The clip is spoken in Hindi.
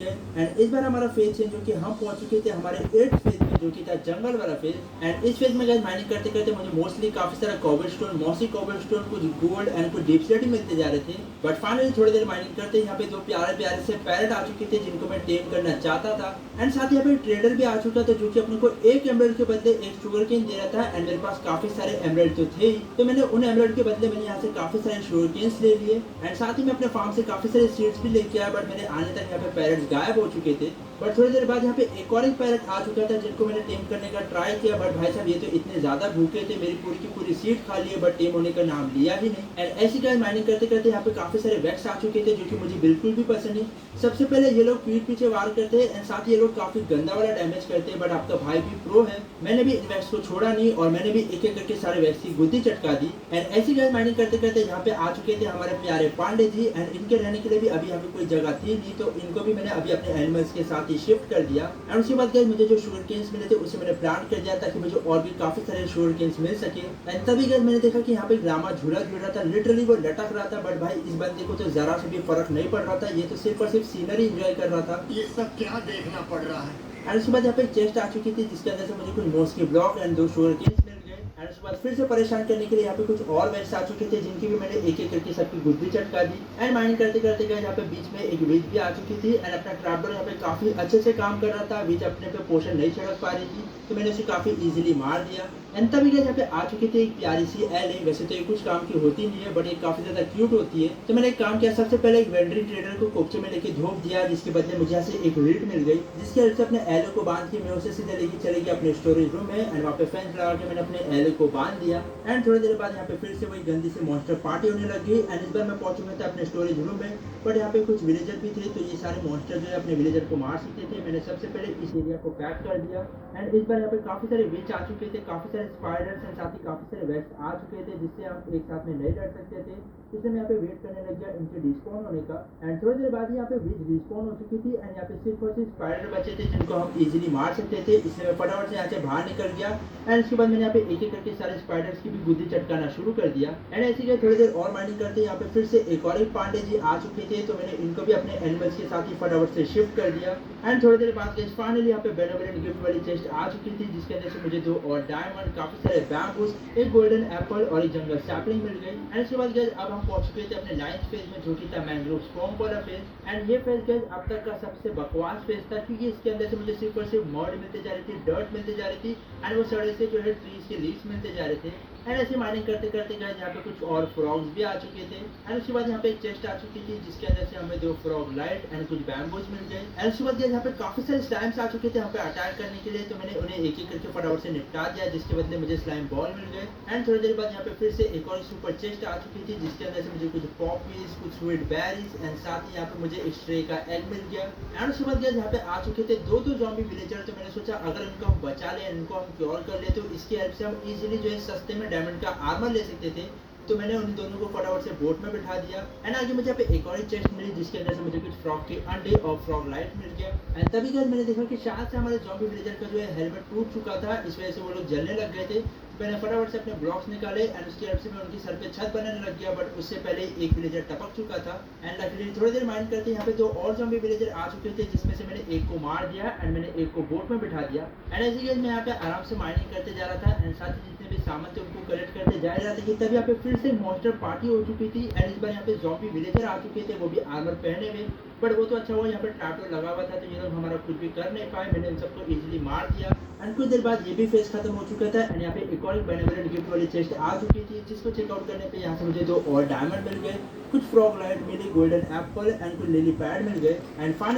एंड इस बार हमारा फेज चेंज जो कि हम पहुंच चुके थे हमारे 8th फेज में जो कि था जंगल वाला फेज। एंड इस फेज में गाइस माइनिंग करते करते मुझे मोस्टली काफी सारा कोबलस्टोन, मॉसी कोबलस्टोन, कुछ गोल्ड एंड कुछ डीप स्लेट मिलते जा रहे थे। बट फाइनली थोड़ी देर माइनिंग करते यहाँ पे दो प्यारे प्यारे से पैरेट आ चुके थे जिनको मैं टेम करना चाहता था। एंड साथ ही यहाँ पे ट्रेडर भी आ चुका था जो कि अपने को एक एमराल्ड के बदले एक शुगर केन दे रहा था। एंड मेरे पास काफी सारे एमराल्ड तो थे ही, तो मैंने उन एमराल्ड के बदले मैंने यहाँ से काफी सारे शुगर केन्स ले लिए। एंड साथ ही मैं अपने फार्म से काफी सारे सीड्स भी लेके आया, बट मेरे आने तक यहाँ पे पैरेट्स गायब हो चुके थे। बट थोड़ी देर बाद यहाँ पे एक पैरेट आ चुका था जिनको मैंने टेम करने का ट्राई किया। बट भाई साहब ये तो इतने ज्यादा भूखे थे, मेरी पूरी की पूरी सीट खा लिए, बट टेम होने का नाम लिया ही नहीं। एंड ऐसी गाइस माइनिंग करते करते यहाँ पे काफी सारे वैक्स आ चुके थे जो कि मुझे बिल्कुल भी पसंद नहीं। सबसे पहले ये लोग पीठ पीछे वार करते हैं एंड साथ ही ये लोग काफी गंदा वाला डैमेज करते हैं। बट आपका भाई भी प्रो है, मैंने भी इन वैक्स को छोड़ा नहीं और मैंने भी एक एक करके सारे वैक्स की गुद्दी चटका दी। एंड ऐसी गाइस माइनिंग करते करते यहाँ पे आ चुके थे हमारे प्यारे पांडे जी। एंड इनके रहने के लिए भी अभी यहाँ पे कोई जगह थी नहीं, तो इनको भी मैंने अभी अपने एनिमल्स के साथ ही शिफ्ट कर दिया। एंड उसके बाद गाइस मुझे जो शुगर केन्स मिले थे उसे मैंने प्लांट कर दिया ताकि मुझे और भी काफी सारे शुगर केन्स मिल सके। एंड तभी गाइस मैंने देखा कि यहाँ पे ड्रामा झूला झूल रहा था, लिटरली वो लटक रहा था। बट भाई इस बंदे को तो जरा से भी फर्क नहीं पड़ रहा था, ये तो सिर्फ और सिर्फ सीनरी एंजॉय कर रहा था। ये सब क्या देखना पड़ रहा है। एंड उसके बाद यहाँ पे चेस्ट आ चुकी थी जिसके अंदर से मुझे कुछ मोस्की ब्लॉक एंड दो शुगर केन्स मिल गए। एंड उसके बाद फिर से परेशान करने के लिए यहाँ पे कुछ और वेट्स आ चुके थे जिनकी भी मैंने एक एक करके सबकी गुद्दी चटका दी। एंड माइनिंग करते करते गए यहाँ पे बीच में एक विच भी आ चुकी थी। एंड अपना ट्रैपडोर यहाँ पे काफी अच्छे से काम कर रहा था, विच अपने पे पोषण नहीं छिड़क पा रही थी, तो मैंने उसे काफी इजीली मार दिया। एंड तभी गए यहाँ पे आ चुकी थी एक प्यारी सी एले। वैसे तो ये कुछ काम की होती नहीं है बट ये काफी ज्यादा क्यूट होती है, तो मैंने एक काम किया, सबसे पहले एक वेंडरिंग ट्रेडर को कोपचे में लेके धोप दिया जिसके बदले मुझे यहाँ से एक रीड मिल गई, जिसके हेल्प से अपने एले को बांध के मैं उसे सीधे लेके चले गया अपने स्टोरेज रूम में। एंड वहाँ पे फेंस लगा के मैंने अपने एले को बांध दिया। एंड थोड़ी देर बाद यहाँ पे फिर से वही गंदी सी मॉन्स्टर पार्टी होने लगी। एंड इस बार मैं पहुंच चुका था अपने स्टोरेज रूम में, बट यहाँ पे कुछ विलेजर भी थे, तो ये सारे मॉन्स्टर जो है अपने विलेजर को मार सकते थे। मैंने सबसे पहले इस एरिया को पैक कर दिया। एंड इस बार यहाँ पे काफी सारे विच आ चुके थे, काफी सारे स्पाइडर्स एंड साथ ही काफी सारे वेक्स आ चुके थे जिससे हम एक साथ में नहीं लड़ सकते थे, इसलिए मैं यहाँ पे वेट करने लग गया इनके डिस्पॉन होने का। एंड थोड़ी देर बाद यहाँ पे विच डिस्पॉन हो चुकी थी एंड यहाँ पे सिर्फ और सिर्फ स्पाइडर बचे थे जिनको हम इजीली मार सकते थे, इसलिए मैं फटाफट से यहाँ से बाहर निकल गया। एंड उसके बाद मैंने यहाँ पे एक एक करके सारे स्पाइडर्स की भी गुद्दी चटकाना शुरू कर दिया। एंड ऐसी गए थोड़ी देर और माइनिंग करते यहाँ पे फिर से एक और एक पांडे जी आ चुके थे, तो मैंने इनको भी अपने एनिमल्स के साथ ही फटाफट से शिफ्ट कर दिया। एंड थोड़ी देर बाद गाइस फाइनली यहाँ पे बेनेवलेंट गिफ्ट वाली चेस्ट आ चुकी थी जिसके अंदर से मुझे 2 और डायमंड, काफी सारे बैम्बूस, एक गोल्डन एप्पल और एक जंगल सैपलिंग मिल गई। एंड उसके बाद गाइस अब हम पहुंच चुके थे अपने 9th फेज में जो कि था मैंग्रोव स्वैम्प वाला फेज। एंड ये फेज गाइस अब तक का सबसे बकवास फेज था क्योंकि इसके अंदर से मुझे सिर्फ और सिर्फ मड मिलते जा रही थी, डर्ट मिलते जा रही थी एंड वो सड़े से जो है ट्रीज के लीव्स मिलते जा रहे थे। एंड ऐसे माइनिंग करते करते गए यहाँ पे कुछ और फ्रॉग्स भी आ चुके थे। एंड उसके बाद यहाँ पे एक चेस्ट आ चुकी थी जिसके अंदर से हमें 2 फ्रॉग लाइट एंड कुछ बैम्बूज मिल गए। एंड उसके बाद यहाँ पे काफी सारे स्लाइम्स आ चुके थे यहाँ पे अटैक करने के लिए, तो मैंने उन्हें एक एक करके फटाफट से निपटा दिया जिसके बदले मुझे स्लाइम बॉल मिल गए। एंड थोड़ी देर बाद यहाँ पे फिर से एक और सुपर चेस्ट आ चुकी थी जिसके अंदर से मुझे कुछ पॉपीज, कुछ स्वीट बेरीज एंड साथ ही यहाँ पे मुझे एक स्ट्रे का एग मिल गया। एंड उसके बाद यहाँ पे आ चुके थे 2 ज़ॉम्बी विलेजर, तो मैंने सोचा अगर इनको हम बचा ले, इनको हम क्योर कर ले, तो इसकी हेल्प से हम इजीली जो है सस्ते में डायमंड का आर्मर ले सकते थे। तो मैंने उन दोनों को फटाफट से बोट में बिठा दिया। एंड आगे मुझे यहाँ पे एक और चेस्ट मिली जिसके अंदर से मुझे कुछ फ्रॉग के अंडे और फ्रॉग लाइट मिल गया। एंड तभी गाइस मैंने देखा कि शायद से हमारे ज़ॉम्बी विलेजर का जो है हेलमेट टूट चुका था, इस वजह से वो लोग जलने लग गए थे। मैंने फटाफट से अपने ब्लॉक्स निकाले एंड उसकी हेल्प से मैं उनकी सर पे छत बनाने लग गया, बट उससे पहले एक विलेजर टपक चुका था। एंड लकीली थोड़ी देर माइंड करते यहाँ पे 2 और ज़ॉम्बी विलेजर आ चुके थे जिसमें से मैंने एक को मार दिया एंड मैंने एक को बोट में बिठा दिया। एंड ऐसे ही मैं यहाँ पे आराम से माइनिंग करते जा रहा था एंड साथ ही जितने भी सामान थे उनको कलेक्ट करते जा रहा था कि तभी यहाँ पे फिर से मॉन्स्टर पार्टी हो चुकी थी। एंड इस बार यहाँ पे ज़ॉम्बी विलेजर आ चुके थे, वो भी आर्मर पहने हुए, बट वो तो अच्छा हुआ यहाँ पे ट्रैपडोर लगा हुआ था तो ये लोग हमारा कुछ भी कर नहीं पाए, मैंने इन सबको इजीली मार दिया। एंड कुछ देर बाद ये भी फेज खत्म हो चुका था एंड यहाँ पे एक और बेनेवलेंट गिफ्ट वाली चेस्ट आ चुकी थी जिसको चेकआउट करने पे यहाँ से मुझे 2 और डायमंड मिल गए, कुछ फ्रॉग लाइट मिली, गोल्डन एप्पल एंड कुछ लिली पैड मिल गए। एंड